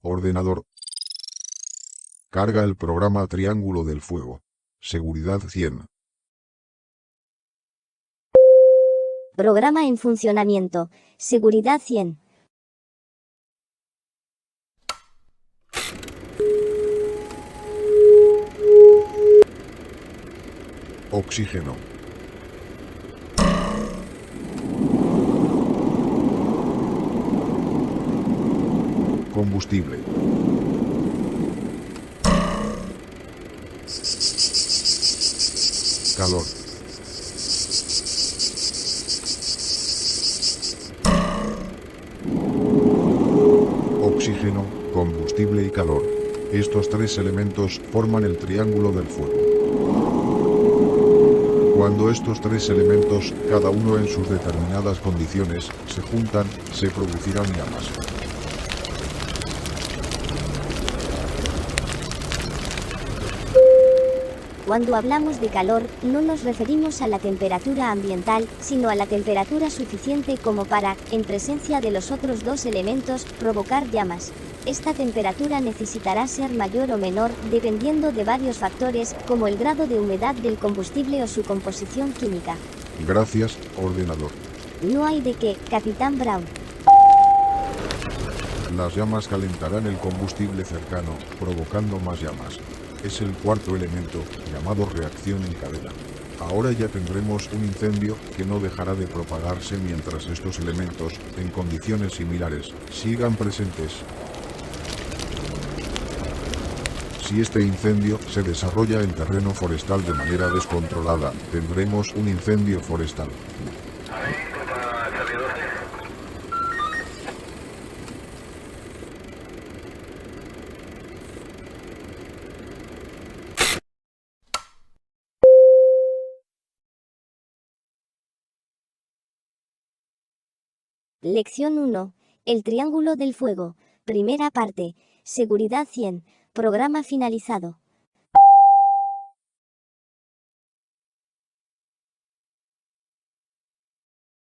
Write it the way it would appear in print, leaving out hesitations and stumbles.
Ordenador. Carga el programa Triángulo del Fuego. Seguridad 100. Programa en funcionamiento. Seguridad 100. Oxígeno. Combustible. Calor. Oxígeno, combustible y calor. Estos tres elementos forman el triángulo del fuego. Cuando estos tres elementos, cada uno en sus determinadas condiciones, se juntan, se producirán llamas. Cuando hablamos de calor, no nos referimos a la temperatura ambiental, sino a la temperatura suficiente como para, en presencia de los otros dos elementos, provocar llamas. Esta temperatura necesitará ser mayor o menor, dependiendo de varios factores, como el grado de humedad del combustible o su composición química. Gracias, ordenador. No hay de qué, Capitán Brown. Las llamas calentarán el combustible cercano, provocando más llamas. Es el cuarto elemento, llamado reacción en cadena. Ahora ya tendremos un incendio que no dejará de propagarse mientras estos elementos, en condiciones similares, sigan presentes. Si este incendio se desarrolla en terreno forestal de manera descontrolada, tendremos un incendio forestal. Lección 1. El triángulo del fuego. Primera parte. Seguridad 100. Programa finalizado.